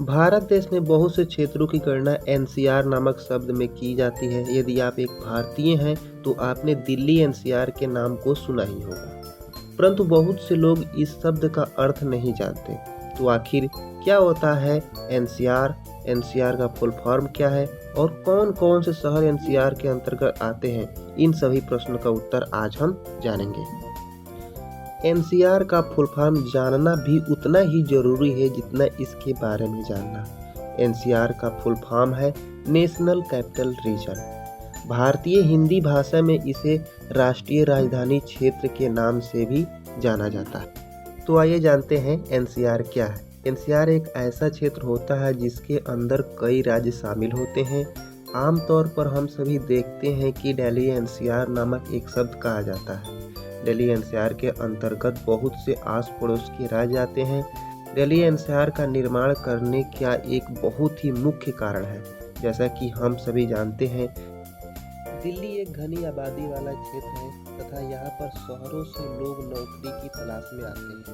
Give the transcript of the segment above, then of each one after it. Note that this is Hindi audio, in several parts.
भारत देश में बहुत से क्षेत्रों की गणना एनसीआर नामक शब्द में की जाती है। यदि आप एक भारतीय हैं तो आपने दिल्ली एनसीआर के नाम को सुना ही होगा, परंतु बहुत से लोग इस शब्द का अर्थ नहीं जानते। तो आखिर क्या होता है एनसीआर? एनसीआर का फुल फॉर्म क्या है और कौन कौन से शहर एनसीआर के अंतर्गत आते हैं? इन सभी प्रश्नों का उत्तर आज हम जानेंगे। एनसीआर का फुल फॉर्म जानना भी उतना ही जरूरी है जितना इसके बारे में जानना। एनसीआर का फुल फॉर्म है नेशनल कैपिटल रीजन। भारतीय हिंदी भाषा में इसे राष्ट्रीय राजधानी क्षेत्र के नाम से भी जाना जाता है। तो आइए जानते हैं एनसीआर क्या है। एनसीआर एक ऐसा क्षेत्र होता है जिसके अंदर कई राज्य शामिल होते हैं। आमतौर पर हम सभी देखते हैं कि दिल्ली एनसीआर नामक एक शब्द कहा जाता है। दिल्ली एनसीआर के अंतर्गत बहुत से आस पड़ोस के राज्य आते हैं। दिल्ली एनसीआर का निर्माण करने का एक बहुत ही मुख्य कारण है। जैसा कि हम सभी जानते हैं, दिल्ली एक घनी आबादी वाला क्षेत्र है तथा यहाँ पर शहरों से लोग नौकरी की तलाश में आते हैं।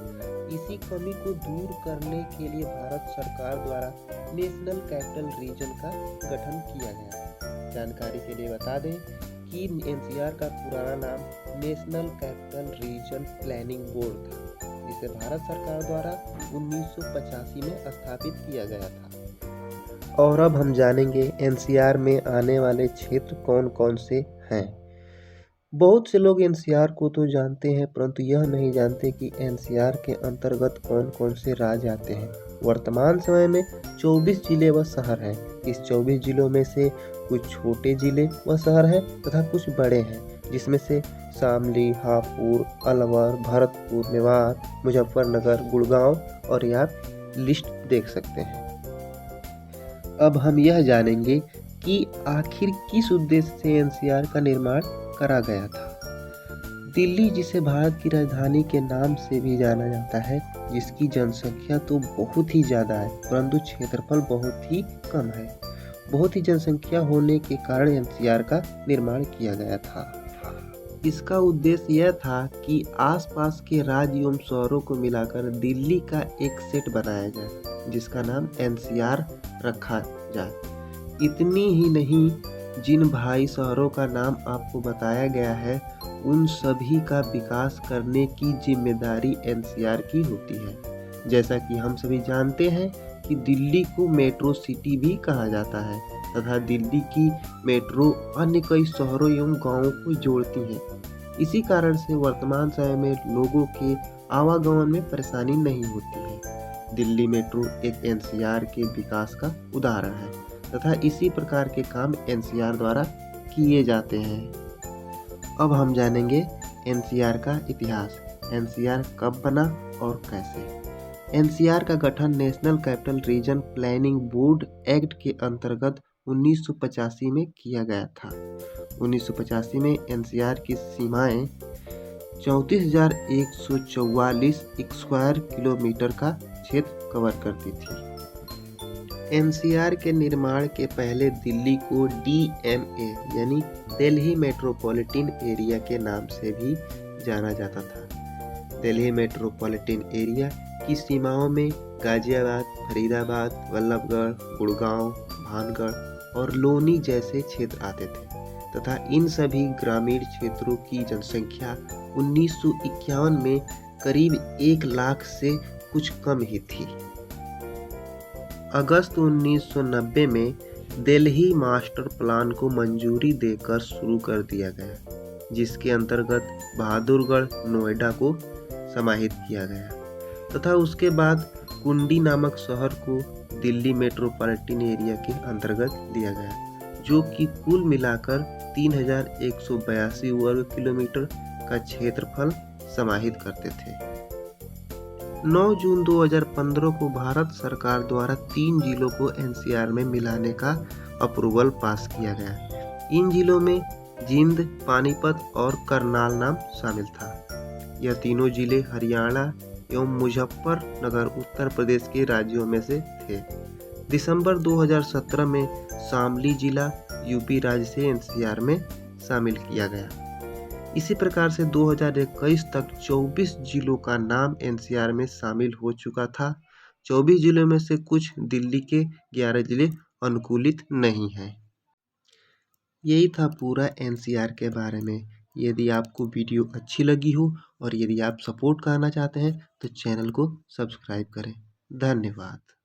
इसी कमी को दूर करने के लिए भारत सरकार द्वारा नेशनल कैपिटल रीजन का गठन किया गया। जानकारी के लिए बता दें कि एनसीआर का पुराना नाम national capital region planning board था, जिसे भारत सरकार द्वारा 1985 में स्थापित किया गया था। और अब हम जानेंगे एनसीआर में आने वाले क्षेत्र कौन कौन से हैं। बहुत से लोग एनसीआर को तो जानते हैं, परंतु यह नहीं जानते कि एनसीआर के अंतर्गत कौन कौन से राज्य आते हैं। वर्तमान समय में 24 जिले व शहर हैं। इस 24 जिलों में से कुछ छोटे जिले व शहर हैं तथा कुछ बड़े हैं, जिसमें से शामली, हापुड़, अलवर, भरतपुर, मेवात, मुजफ्फरनगर, गुड़गांव और आप लिस्ट देख सकते हैं। अब हम यह जानेंगे कि आखिर किस उद्देश्य से एनसीआर का निर्माण करा गया था। दिल्ली, जिसे भारत की राजधानी के नाम से भी जाना जाता है, जिसकी जनसंख्या तो बहुत ही ज़्यादा है परंतु क्षेत्रफल बहुत ही कम है। बहुत ही जनसंख्या होने के कारण एनसीआर का निर्माण किया गया था। इसका उद्देश्य यह था कि आसपास के राज्य एवं शहरों को मिलाकर दिल्ली का एक सेट बनाया जाए, जिसका नाम एनसीआर रखा जाए। इतनी ही नहीं, जिन भाई शहरों का नाम आपको बताया गया है उन सभी का विकास करने की जिम्मेदारी एनसीआर की होती है। जैसा कि हम सभी जानते हैं कि दिल्ली को मेट्रो सिटी भी कहा जाता है तथा दिल्ली की मेट्रो अन्य कई शहरों एवं गांवों को जोड़ती है। इसी कारण से वर्तमान समय में लोगों के आवागमन में परेशानी नहीं होती है। दिल्ली मेट्रो एक एनसीआर के विकास का उदाहरण है तथा इसी प्रकार के काम एनसीआर द्वारा किए जाते हैं। अब हम जानेंगे एनसीआर का इतिहास। एनसीआर कब बना और कैसे। एनसीआर का गठन national capital region planning board act के अंतर्गत 1985 में किया गया था। 1985 में एनसीआर की सीमाएं 34,144 स्क्वायर किलोमीटर का क्षेत्र कवर करती थी। एनसीआर के निर्माण के पहले दिल्ली को डीएमए यानी दिल्ली मेट्रोपॉलिटन एरिया के नाम से भी जाना जाता था। दिल्ली मेट्रोपॉलिटन एरिया की सीमाओं में गाजियाबाद, फरीदाबाद, वल्लभगढ़, गुड़गांव, भानगढ़ और लोनी जैसे क्षेत्र आते थे तथा इन सभी ग्रामीण क्षेत्रों की जनसंख्या 1951 में करीब 1 लाख से कुछ कम ही थी। अगस्त 1990 में दिल्ली मास्टर प्लान को मंजूरी देकर शुरू कर दिया गया, जिसके अंतर्गत बहादुरगढ़, नोएडा को समाहित किया गया तथा उसके बाद कुंडी नामक शहर को दिल्ली मेट्रोपॉलिटन एरिया के अंतर्गत लिया गया, जो कि कुल मिलाकर 3,182 वर्ग किलोमीटर का क्षेत्रफल समाहित करते थे। 9 जून 2015 को भारत सरकार द्वारा 3 जिलों को एनसीआर में मिलाने का अप्रूवल पास किया गया। इन जिलों में जिंद, पानीपत और करनाल नाम शामिल था। यह तीनों जिले हरियाणा एवं मुजफ्फरनगर उत्तर प्रदेश के राज्यों में से थे। दिसंबर 2017 में शामली जिला यूपी राज्य से एनसीआर में शामिल किया गया। इसी प्रकार से 2021 तक 24 जिलों का नाम एनसीआर में शामिल हो चुका था। 24 जिलों में से कुछ दिल्ली के 11 जिले अनुकूलित नहीं हैं। यही था पूरा एनसीआर के बारे में। यदि आपको वीडियो अच्छी लगी हो और यदि आप सपोर्ट करना चाहते हैं तो चैनल को सब्सक्राइब करें। धन्यवाद।